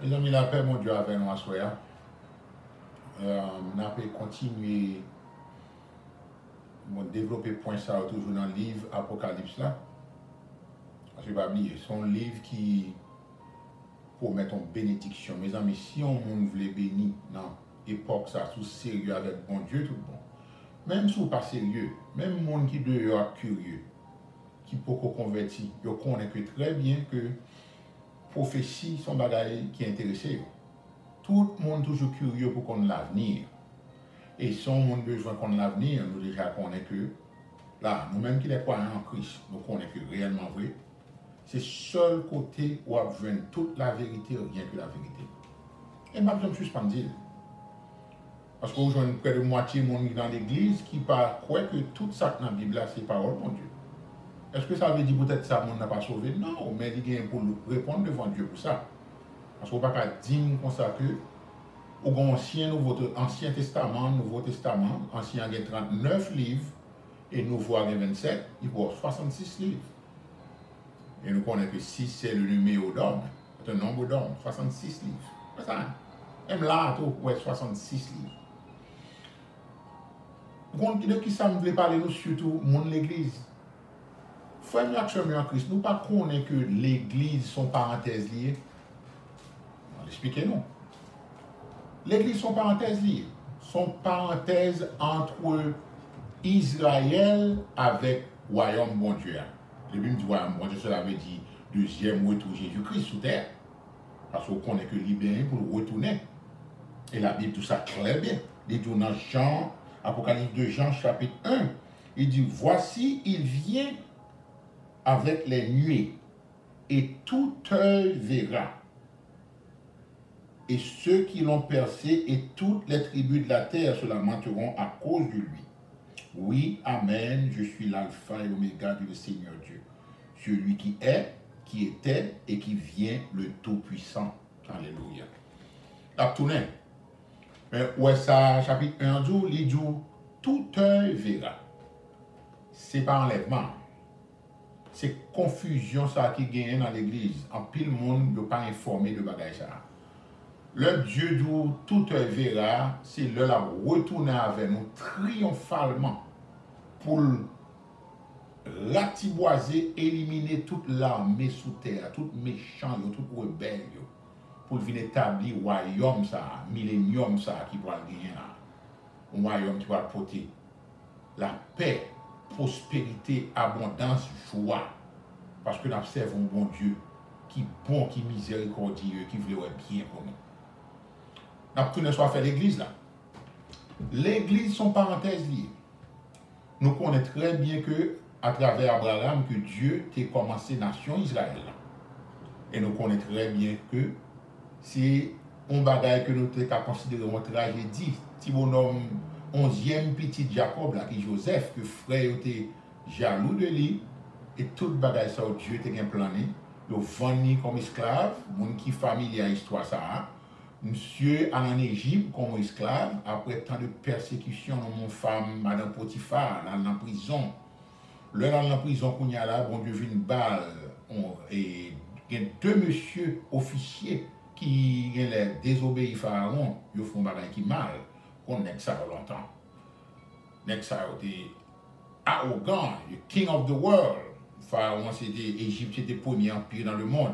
Mes amis, la paix, mon Dieu, avec nous à soir. On a pu continuer à développer point ça toujours dans le livre Apocalypse là. Parce que pas oublier, c'est un livre qui promet une bénédiction. Mes amis, si on veut bénir dans l'époque, ça, tout sérieux avec bon Dieu, tout bon. Même si on pas sérieux, même monde qui dehors curieux, qui peut convertir, ils connaissent très bien que prophétie sont bagaille qui intéressé. Tout le monde toujours curieux pour qu'on l'avenir. Et si on a besoin qu'on l'avenir, nous déjà connaissons que là, nous-mêmes qui les croyons en Christ, nous connaissons que réellement vrai. C'est le seul côté où on besoin toute la vérité, rien que la vérité. Et je ne suis pas dire. Parce qu'aujourd'hui, près de moitié de monde dans l'église qui croit que tout ça dans la Bible, c'est parole de Dieu. Est-ce que ça veut dire peut-être que ça, monde n'a pas sauvé? Non, mais il y a pour répondre devant Dieu pour ça. Parce qu'on ne peut pas dire comme ça que au Ancien Testament, Nouveau Testament, Ancien il y a 39 livres et Nouveau il y a 27, il y a 66 livres. Et nous connaissons que 6 c'est le numéro d'homme, c'est un nombre d'hommes, 66 livres. C'est ça. Même là, tout, ouais, 66 livres. Vous comprenez qui ça me voulait parler, nous, surtout, mon l'église. Frère et en Christ, nous ne connaissons pas que l'église sont parenthèses liées. Expliquez-nous. L'église sont parenthèses liées. Sont parenthèses entre Israël avec royaume bon Dieu. Le Bible dit royaume bon Dieu, cela veut dire deuxième retour de Jésus-Christ sous terre. Parce qu'on connaît que libéré pour le retourner. Et la Bible tout ça très bien. Il dit dans Jean, Apocalypse de Jean, chapitre 1, il dit voici, il vient avec les nuées, et tout œil verra. Et ceux qui l'ont percé et toutes les tribus de la terre se lamenteront à cause de lui. Oui, Amen, je suis l'alpha et l'oméga, dit le Seigneur Dieu. Celui qui est, qui était et qui vient, le Tout-Puissant. Alléluia. La tournée. Mais ouais, ça, chapitre 1, il dit tout œil verra. C'est pas enlèvement. C'est confusion ça qui gagne dans l'église. En pile monde ne pas informé de bagage ça. Le Dieu d'où tout verra, c'est le la retourner avec nous triomphalement pour ratiboiser, éliminer toute l'armée sous terre, tout méchant, tout rebelle, pour venir établir royaume ça, millénium ça qui va gagner là. Un royaume qui va porter la paix, prospérité, abondance, joie. Parce que nous observons un bon Dieu qui est bon, qui est miséricordieux, qui veut bien pour nous. Nous avons tourné soit fait l'église là. L'église sont parenthèses liées. Nous connaissons très bien que, à travers Abraham, que Dieu a commencé la nation Israël. Et nous connaissons très bien que c'est un bagage que nous avons considéré une tragédie. Si bonhomme 11e petit Jacob, là, qui est Joseph, que frère était jaloux de lui, et tout le bagage ça, Dieu était plané, il a vendu comme esclave, mon qui familier à l'histoire ça. Monsieur en Égypte comme esclave, après tant de persécutions, mon femme, Madame Potiphar, dans la prison. Là, dans la prison, qu'on y a là, bon Dieu, vient une balle. Et il y a deux messieurs officiers qui ont désobéi Pharaon, ils font des choses qui mal. On n'est que ça longtemps. N'est que ça était arrogant, le king of the world. Pharaon, c'était Égypte, c'était le premier empire dans le monde.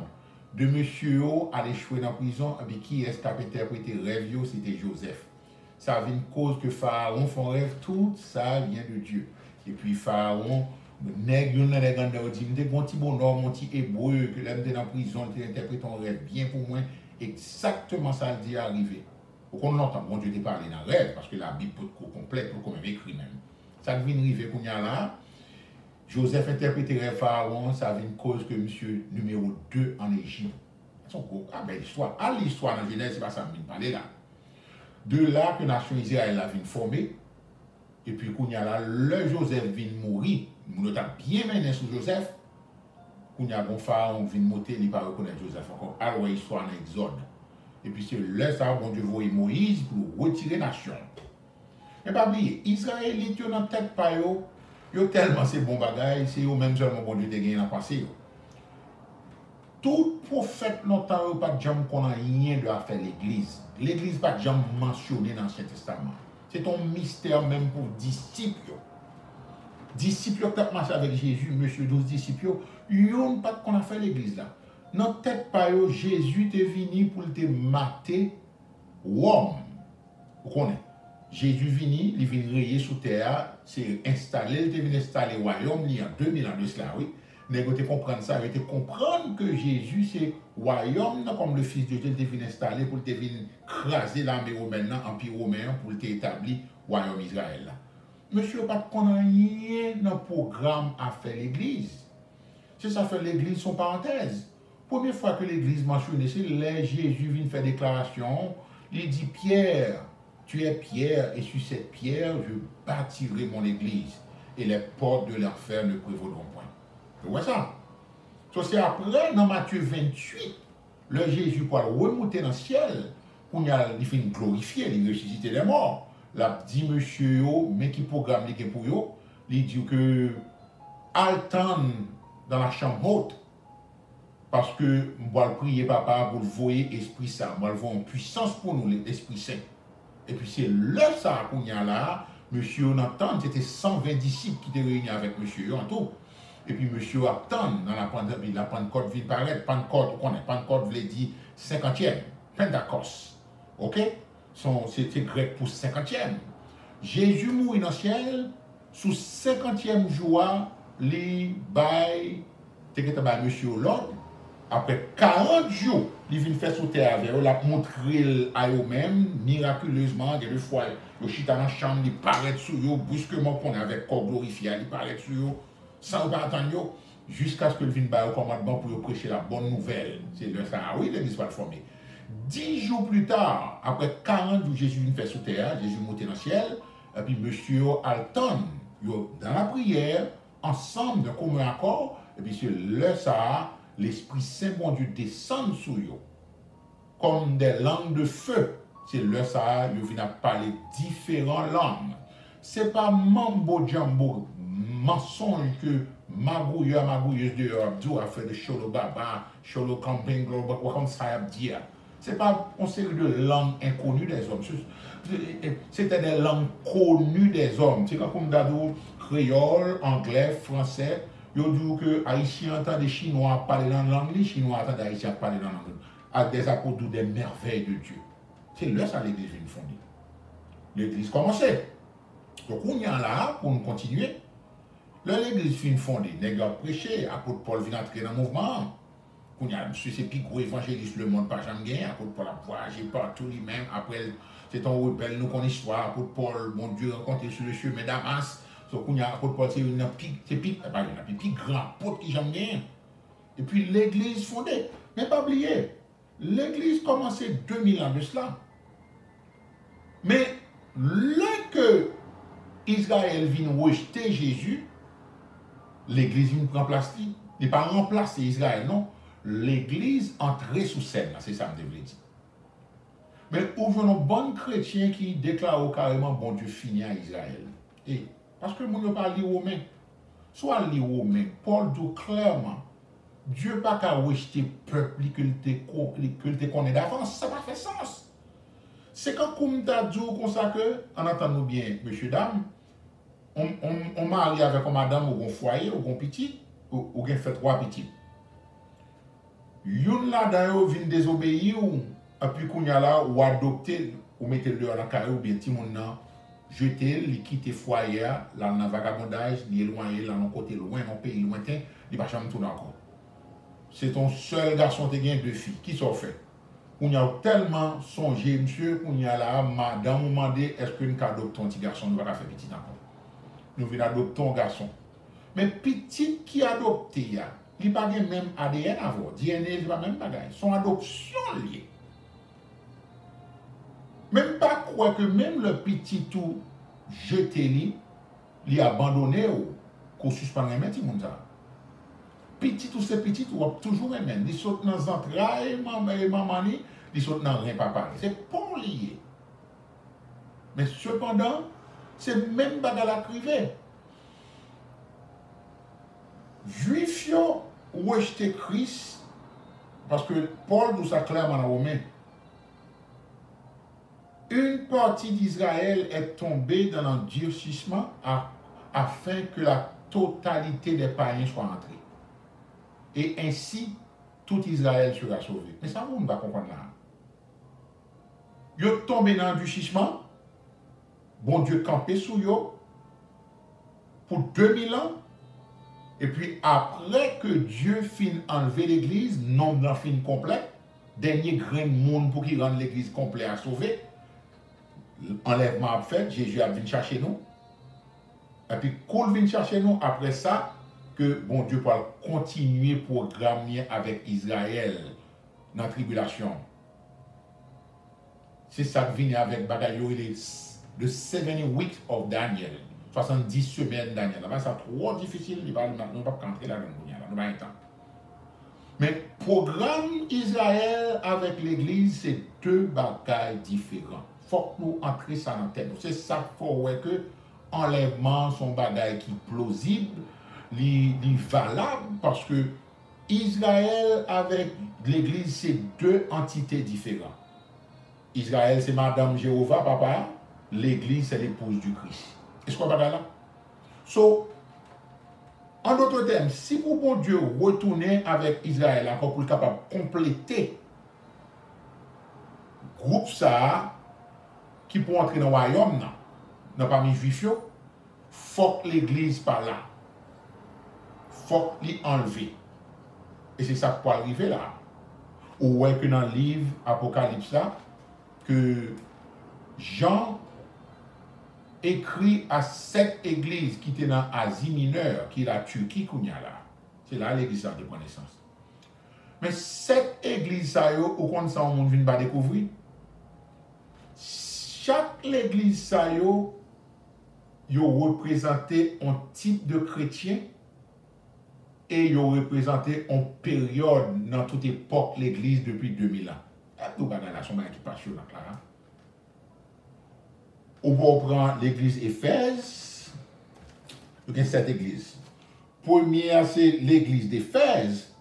De monsieur a échoué dans la prison, et qui est-ce qui a interprété le rêve, c'était Joseph. Ça avait une cause que Pharaon fait un rêve, tout ça vient de Dieu. Et puis Pharaon, nègre, les grands dit, il y a un petit bonhomme, un petit hébreu, que l'homme était dans la prison, il interprète un rêve bien pour moi, exactement ça dit arrivé. Pour qu'on l'entende, bon Dieu te parlé dans le rêve, parce que la Bible peut être complète, pour qu'on même écrit même. Ça devient arrivé qu'on y a là. Joseph interprété le Pharaon, ça avait une cause que monsieur numéro 2 en Égypte. C'est une belle histoire. À l'histoire dans Genèse, c'est pas ça que je parler là. De là que la nation Israël a vint formée, et puis qu'on y a là, le Joseph vient mourir. Nous avons bien mené sur Joseph. Qu'on y a bon Pharaon vient monter, il ne pas reconnaître Joseph encore. Alors, l'histoire en Exode. Et puis c'est là, ça, bon Dieu voit Moïse pour retirer la nation. Mais pas oublier, Israël est dans la tête pas yo. Yo tellement c'est bon bagay, c'est eux même seulement bon Dieu te gagné dans le passé. tout prophète n'a pas jamais qu'on a rien de faire l'église. L'église pas jamais mentionné dans l'Ancien Testament. C'est un mystère même pour disciples. Disciples qui ont marché avec Jésus, monsieur 12 disciples, ils n'ont pas qu'on a fait l'église là. Dans tête pas Jésus est venu pour te mater Rome. Vous connaissez? Jésus vini, il vient rayer sous terre, c'est installé, il vient installer le royaume, il y a 2000 ans de cela, oui. Mais vous comprendre ça, vous comprendre que Jésus c'est royaume, comme le Fils de Dieu, il vient installer pour te venir craser l'armée romaine, l'Empire romain, pour t'établir le royaume Israël. Là. Monsieur, pas qu'on a rien dans le programme à faire l'église. C'est ça fait l'église son parenthèse. Première fois que l'église mentionne, c'est là Jésus vient faire déclaration, il dit Pierre, tu es pierre, et sur cette pierre, je bâtirai mon église, et les portes de l'enfer ne prévaudront point. Vous voyez ça? So, c'est après, dans Matthieu 28, le Jésus pour remonter dans le ciel, qu'on a il fait glorifier, il ressuscité les morts. Là, dit monsieur, mais qui programme les pour eux, il dit que attend dans la chambre haute, parce que je vais prier papa pour voyer l'Esprit Saint, je vais voir une puissance pour nous, l'Esprit Saint. Et puis c'est le ça qu'on y a là, monsieur Nathan, c'était 120 disciples qui étaient réunis avec monsieur en tout. Et puis monsieur attend dans la Pentecôte vient paraître, Pentecôte, on connaît, Pentecôte veut dire 50e, Pentecost. OK? C'était grec pour 50e. Jésus mourit dans le ciel, sous 50e jour, les bail, monsieur l'ordre. Après 40 jours, il vient faire sous terre avec eux, il a montré à eux-mêmes, miraculeusement, des fois, le chita dans la chambre, il paraît sur eux, brusquement, qu'on avec corps glorifié, il paraît sur eux, sans pas attendre, jusqu'à ce que le vienne au commandement pour prêcher la bonne nouvelle. C'est le ça, oui, l'église va le former. 10 jours plus tard, après 40 jours, Jésus vient faire sous terre, Jésus monté dans le ciel, et puis monsieur Alton, dans la prière, ensemble, de commun accord, et puis c'est le ça, l'Esprit Saint, bon Dieu, descend sur eux, comme des langues de feu. C'est le ça, il vient parler différentes langues. Ce n'est pas mambo jambo, mensonge que magouilleuse de Abdou a fait de cholo baba, cholo camping, comme ça a dit. Ce n'est pas une série de langues inconnues des hommes. C'était des langues connues des hommes. C'est comme d'adou, créole, anglais, français. Ils disent que les Haïtiens entendent les Chinois parler dans la langue, les Chinois entendent les Haïtiens parler dans la langue. Avec des apôtres des merveilles de Dieu. C'est là ça l'église vient fondée. L'église commençait. Donc on y a là pour nous continuer. Là l'église vient fondée. Nèg a prêché, apôtre Paul vient entrer dans le mouvement. On y a monsieur c'est plus gros évangéliste le monde pas jamais gagné, apôtre Paul a voyagé partout lui-même. Après c'est un rebelle nous connaissons l'histoire, apôtre Paul, mon Dieu rencontré sur le chemin Damas. Donc, on y a apôtre Paul, c'est une plus grand apôtre qui j'aime bien. Et puis l'église fondée. Mais pas oublier, l'église commençait 2000 ans de cela. Mais là que Israël vient rejeter Jésus, l'église vient prendre place. Il n'est pas remplacé Israël, non. L'église entrait sous scène, c'est ça que je veux dire. Mais où venons bon chrétiens qui déclarent carrément bon Dieu fini à Israël. Et parce que nous ne pas lire Romain. Soit lire Romain, Paul dit clairement, Dieu n'a pas qu'à rejeter le peuple que te connaît d'avance, ça n'a pas fait sens. C'est quand on t'a dit comme ça que, en entendant bien, monsieur, dame, on marie avec une madame ou un foyer ou un petit, ou on fait 3 petits. Yon là-dedans vient désobéir, et puis qu'on y a là, ou adopter, ou mettre le dans la carrière, ou bien ti mon nan, jeter, li quitter foyer, là dans le vagabondage, li éloigné, là dans côté loin, dans pays lointain, il va jamais tourner encore. C'est ton seul garçon qui a 2 filles. Qui s'en fait? On y a tellement songé, monsieur, qu'on y a là, madame, on demande, est-ce que nous adoptons un petit garçon, nous va faire petit encore. Nous venons adopter un garçon. Mais petit qui adopté, il n'y a pas même ADN à voir. DNA, il n'y a pas même bagaille. Son adoption liée. Même pas croire que même le petit tout jeté, il a abandonné ou qu'on suspend les mains, tout le monde ça. Petit ou c'est petit, ou toujours les mains. Ils sont dans les entrailles, maman, ils sont dans rien papa. C'est pas lié. Mais cependant, c'est même bagarre la privée. Juifs ont rejeté Christ Parce que Paul dit ça clairement en Romain. Une partie d'Israël est tombée dans l'endurcissement afin que la totalité des païens soit entrée. Et ainsi, tout Israël sera sauvé. Mais ça, vous ne va pas comprendre là. Ils sont tombés dans l'endurcissement. Bon Dieu campé sous eux pour 2000 ans. Et puis après que Dieu finit enlever l'église, nombre d'en fin complet, dernier grain de monde pour qu'il rende l'église complète à sauver. Enlèvement a fait, Jésus a venu chercher nous. Et puis, quand il vient chercher nous, après ça, que bon Dieu pourra continuer programmer avec Israël dans la tribulation. C'est ça qui vient avec Bagayo, the 70 weeks of Daniel. 70 semaines Daniel. Là, c'est trop difficile, nous ne pouvons pas rentrer là-dedans, nous n'avons pas le temps. Mais programme Israël avec l'Église, c'est deux bagailles différents. Il faut que nous entrions ça dans la tête. C'est ça qu'il faut voir que enlèvement son bagaille qui est plausible, li valable, parce que Israël avec l'Église, c'est deux entités différentes. Israël, c'est Madame Jéhovah, papa. L'Église, c'est l'épouse du Christ. Est-ce qu'on va là? So, en d'autres termes, si vous, bon Dieu, retournez avec Israël encore pour être capable de compléter le groupe ça, qui peut entrer dans le royaume, dans parmi les juifs, il faut que l'Église par là. Il faut l'enlever. Et c'est ça qui peut arriver là. Ou ouais que dans le livre Apocalypse là, que Jean écrit à 7 églises qui étaient dans Asie mineure, qui est la Turquie qu'on y a là. C'est là l'église de connaissance. Mais 7 églises, ça, au compte ça, on ne vient pas découvrir. Chaque église, ça, représentait un type de chrétien et ils représentait une période dans toute époque l'église depuis 2000 ans. Nous avons la somme qui passe là. On prend l'église Éphèse, il y a 7 églises. Première, c'est l'église d'Éphèse.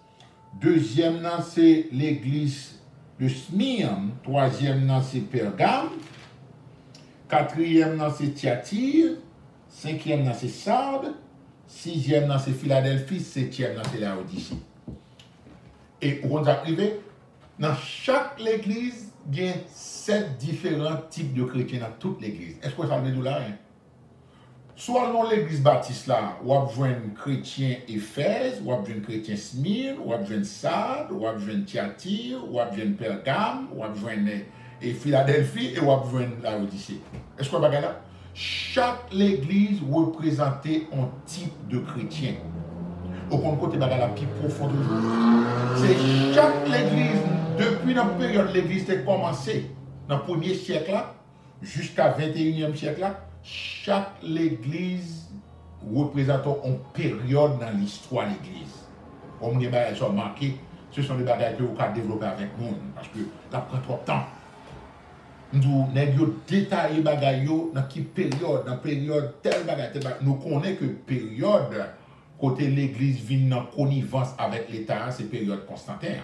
Deuxième, c'est l'église de Smyrne. Troisième, c'est Pergame. Quatrième, c'est Thyatire. Cinquième, c'est Sardes. Sixième, c'est Philadelphie. Septième, c'est Laodicée. Et on va arriver, dans chaque église, il y a 7 différents types de chrétiens dans toute l'église. Est-ce que ça veut dire là? Soit dans l'église baptiste là, ou à besoin de chrétien Éphèse, ou à besoin de chrétien Smyrne, ou à besoin de Sardes, ou à besoin de Thyatire, ou à besoin de Pergame, ou à besoin de Philadelphie, et ou à besoin de Laodicée. Est-ce que vous voyez là? Chaque église représentait un type de chrétien. Au côté de la plus profonde. C'est chaque église, depuis la période de l'église a commencé, dans le 1er siècle là, jusqu'à 21e siècle là, chaque église représentant une période dans l'histoire de l'église. Comme les bagages sont marqués, ce sont des bagages que vous pouvez développer avec nous, parce que ça prend trop de temps. Nous avons détaillé les bagages dans quelle période, dans période, telle bagage. Nous connaissons que période, côté l'église vient en connivence avec l'État, c'est période Constantin.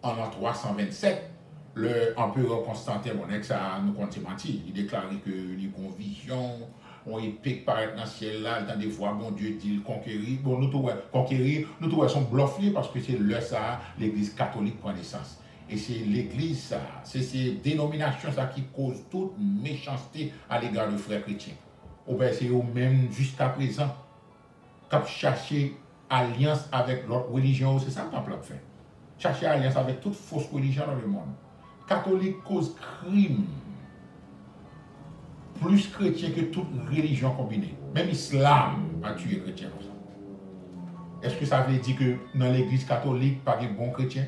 En l'an 327, l'empereur Constantin, ça nous compte menti. Il déclarait que les convictions, on est pique paraître dans le ciel là, dans des voix, bon Dieu dit le conquérir. Bon, nous trouvons conquérir, nous trouvons son bluffé parce que c'est le ça, l'église catholique prend naissance. Et c'est l'église ça, c'est ces dénominations ça qui causent toute méchanceté à l'égard de frères chrétiens. Ou bien c'est eux-mêmes jusqu'à présent qui chercher alliance avec l'autre religion, c'est ça qu'on a fait. Chercher alliance avec toute fausse religion dans le monde. Catholique cause crime plus chrétien que toute religion combinée. Même l'islam a tué les chrétiens. Est-ce que ça veut dire que dans l'église catholique, pas de bons chrétiens?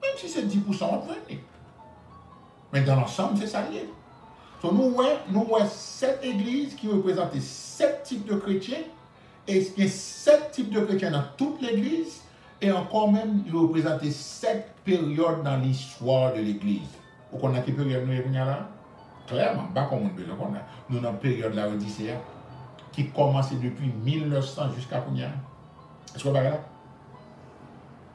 Même si c'est 10%, on peut venir. Mais dans l'ensemble, c'est ça lié. Donc nous avons 7 églises qui représentent 7 types de chrétiens. Et il y a 7 types de chrétiens dans toute l'église. Et encore même, il représente 7 périodes dans l'histoire de l'église. Vous connaissez quelle période nous sommes là? Clairement, pas comme on peut le connaître. Nous avons une période de la Odyssée qui commence depuis 1900 jusqu'à Kounia. Est-ce que vous voyez là?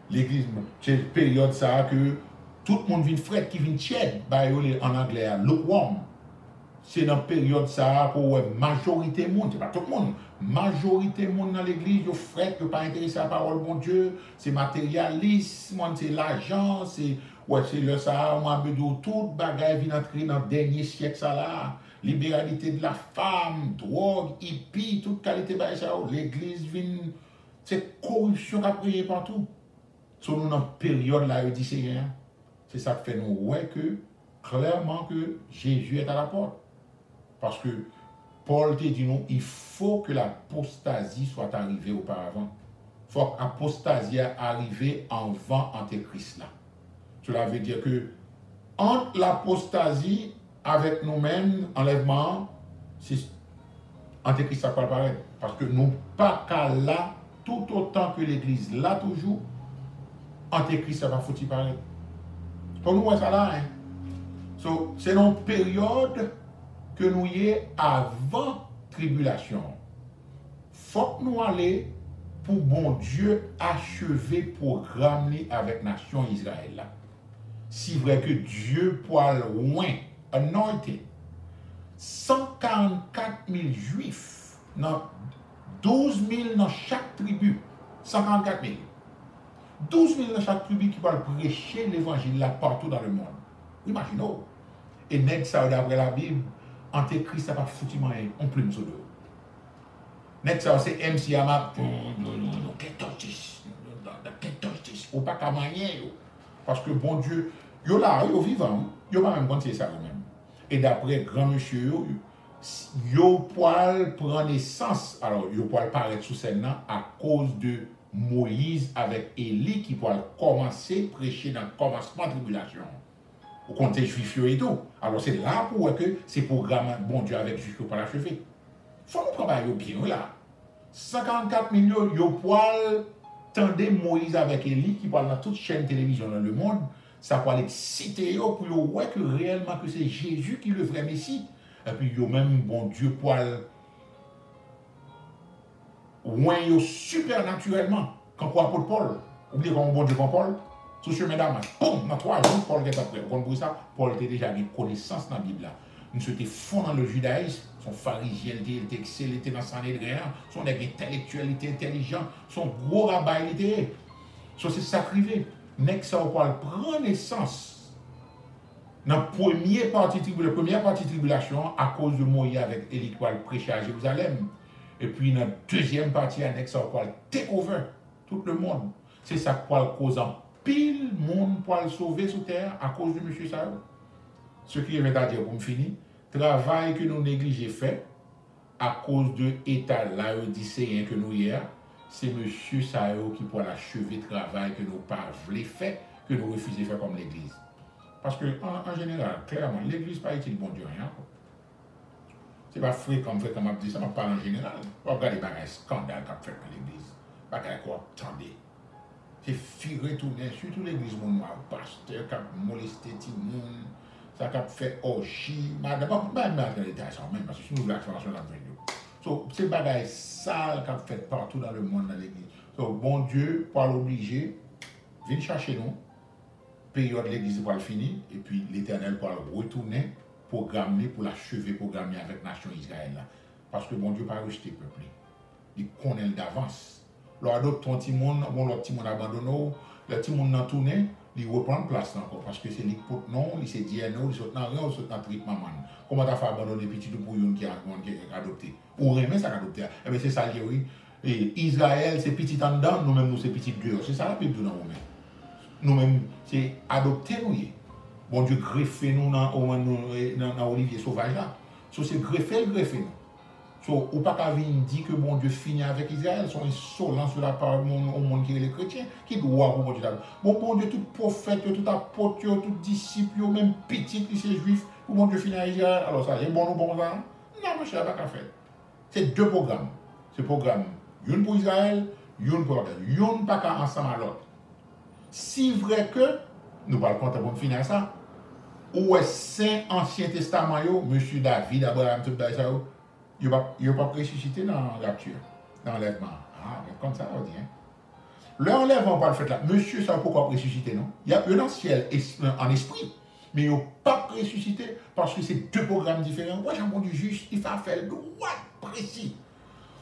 l'église, c'est une période ça que tout le monde vient fret, qui vient tiède, en anglais, lukewarm. C'est dans la période ça pour la majorité du monde, c'est pas tout le monde, majorité du monde dans l'église, ils fret, ils pas intéressé à la parole de mon Dieu, c'est matérialiste, c'est l'argent, c'est le ça, moi, tout bagaille vient entrer dans le dernier siècle ça là. Libéralité de la femme, drogue, hippie, toute qualité de ça. L'église vient, c'est corruption qui a prié partout. Sur nous dans la période là, c'est ça qui fait nous ouais que clairement que Jésus est à la porte. Parce que Paul te dit nous, il faut que l'apostasie soit arrivée auparavant. Il faut que l'apostasie arrive avant Antéchrist là. Cela veut dire que entre l'apostasie avec nous-mêmes, enlèvement, c'est Antéchrist ça peut apparaître. Parce que nous pas qu'à là, tout autant que l'Église là toujours, Antéchrist ça va foutre paraître. Pour nous, ça là, hein. So, c'est une période que nous y est avant tribulation. Faut que nous aller pour bon Dieu achever programme avec nation Israël là. Si vrai que Dieu poil loin anointé 144 000 juifs, 12 000 dans chaque tribu, 144 000. 12 000 dans chaque tribu qui parlent prêcher l'évangile là partout dans le monde. Imaginez. Et nèg ça d'après la Bible, Antéchrist n'a pas foutu on plume sur eux. Nèg ça c'est MC Amap, ou pas qu'à manier. Parce que bon Dieu, yo là, yo vivant, yo pas même penser ça eux-mêmes. Et d'après grand monsieur, yo poil prend naissance, alors yo poil paraître sous scène à cause de Moïse avec Élie qui poil commencer prêcher dans le commencement de la tribulation. Au compte juif et tout. Alors c'est là pour que ces programmes bon Dieu avec juif pour l'achever. Faut nous travailler bien là. 54 millions yo poil tendez Moïse avec Élie qui parle dans toute chaîne télévision dans le monde, ça peut exciter pour voir que réellement que c'est Jésus qui est le vrai Messie. Et puis yo même bon Dieu poil ouin yo supernaturellement quand quoi apôtre Paul. Oubliez comment bon Dieu prend Paul sous chemin d'Amas. Boum, dans 3 jours Paul est après. Vous comprenez ça? Paul était déjà une connaissance dans la Bible là. Nous sommes fond dans le judaïsme, son pharisien, il était excellent, il était dans Sanhédrin, son intellectuel, il était intelligent, son gros rabbin, il était. So, c'est ça privé. Nèg ça prend naissance dans la première partie de tribulation à cause de Moïse avec Élie qui prêcher à Jérusalem. Et puis dans la deuxième partie, nèg ça take over tout le monde. C'est ça qui cause en pile monde pour le sauver sur terre à cause de M. Sao. Ce qui est à dire pour me finir, travail que nous négligeons fait à cause de l'état laodicéen que nous hier, c'est M. Sao qui pour achever le travail que nous pas voulu faire, que nous refusons de faire comme l'Église. Parce que en général, clairement, l'Église pas utile bon Dieu rien. C'est pas fréquent comme on dit ça, on parle en général. On regarde les scandales qu'on fait dans l'Église. Pas quoi attendez. C'est firé tourner, surtout l'Église mon noir, pasteur qui a molesté tout le monde. Ça a fait orgie, d'abord, même dans les détails, même, parce que si nous voulons la formation dans le so, c'est des bagailles sales qu'on fait partout dans le monde, dans l'église. So, bon Dieu, pour l'obliger, viens chercher nous, période de l'église pour le finir, et puis l'Éternel pour le retourner, programmer, pour l'achever, programmer avec la nation Israël. Là. Parce que bon Dieu n'a pas rejeté le peuple. Il connaît d'avance. L'autre petit monde, bon, l'autre petit monde abandonné, le petit monde n'a tourné, il reprend place encore parce que c'est les potes non, il s'est dit non, il saute dans rien, il saute dans trip maman. Comment t'as fait abandonner petit pour yon qui a adopté ou remet ça adopté. Eh bien c'est ça oui. Et Israël c'est petit en dedans, nous même nous c'est petit dehors. C'est ça la Bible dans nous-mêmes. Nous-mêmes c'est adopté nous. Bon Dieu greffer nous dans Olivier sauvage là. So c'est greffer nous. So, ou pas qu'à venir dire que bon Dieu finit avec Israël, sont insolents sur la part au monde qui est les chrétiens, qui doit pour bon Dieu. Bon Dieu, tout prophète, tout apôtre, tout disciple, même petit lycée juif, pour bon Dieu finir avec Israël. Alors ça, c'est bon ou bon ça? Non, je ne sais pas qu'à faire. C'est 2 programmes. Ce programme, une pour Israël, une pour Israël. Une pas qu'à ensemble à l'autre. Si vrai que, nous parlons pas pour finir ça, où est Saint Ancien Testament, M. David, Abraham, tout ça, il n'a pas ressuscité dans la rapture, dans l'enlèvement. Ah, comme ça, on dit. Hein? L'enlèvement par le fait là, monsieur, ça pourquoi ressusciter, non? Il y a un dans le ciel en esprit, mais ils n'ont pas ressuscité parce que c'est deux programmes différents. Moi, j'ai un bon du juste, il faut faire le droit précis.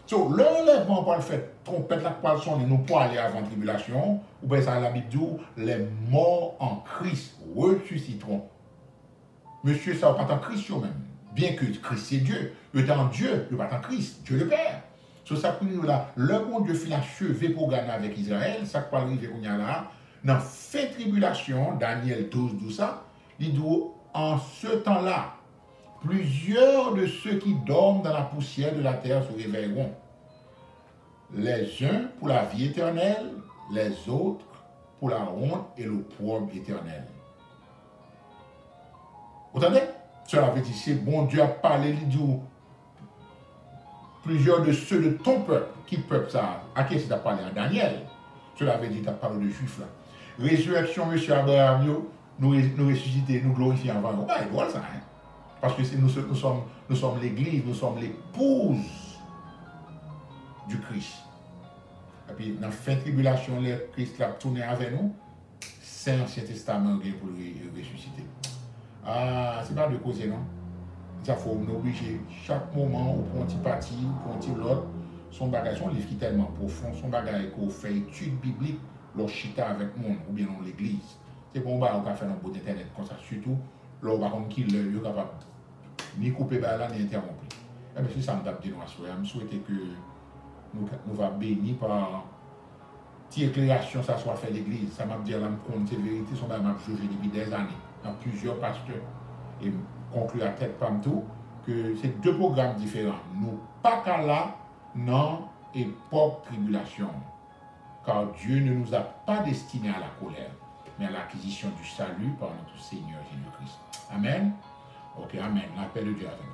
So, l'enlèvement par le fait, trompette la poil sonne, nous pour aller avant tribulation, ou bien ça la Bible dit, les morts en Christ ressusciteront. Monsieur, ça va pas en Christ même. Bien que Christ c'est Dieu, il est en Dieu, il n'est pas en Christ, Dieu le Père. Sur ça, le bon Dieu finit achevé pour gagner avec Israël, ça peut arriver qu'on y a là, dans fait tribulation, Daniel 12, 12 ça, il dit, en ce temps-là, plusieurs de ceux qui dorment dans la poussière de la terre se réveilleront. Les uns pour la vie éternelle, les autres pour la honte et l'opprobre éternel. Vous entendez? Cela veut dire, c'est bon Dieu a parlé, il dit, plusieurs de ceux de ton peuple, qui peuple ça, à qui c'est parlé à Daniel. Cela veut dire, tu as parlé de juifs là. Résurrection, monsieur Abraham, nous ressusciter, nous glorifier avant. Bah, voilà ça, hein? Parce que nous sommes l'église, nous sommes l'épouse du Christ. Et puis, dans la fin de tribulation, le Christ l'a tourné avec nous, c'est l'Ancien Testament pour le ressusciter. Ah, c'est pas de causer, non? Ça faut nous obliger. Chaque moment, ou pour un petit parti, ou pour un petit l'autre, son bagage, son livre qui est tellement profond, son bagage qu'on fait étude biblique, l'on chita avec le monde, ou bien dans l'église. C'est bon, on va faire un bout d'internet comme ça, surtout, là, on va comme qui l'œil est capable ni couper là, ni interrompre. Et bien, c'est ça, je me souhaite que nous va bénir par petite éclairation, ça soit fait l'église. Ça m'a dit, là, c'est vérité, son bagage m'a jugé depuis des années, dans plusieurs pasteurs. Et conclure à tête par tout, que c'est deux programmes différents. Nous, pas qu'à là, non, époque tribulation. Car Dieu ne nous a pas destinés à la colère, mais à l'acquisition du salut par notre Seigneur Jésus-Christ. Amen. Ok, amen. L'appel de Dieu avec nous.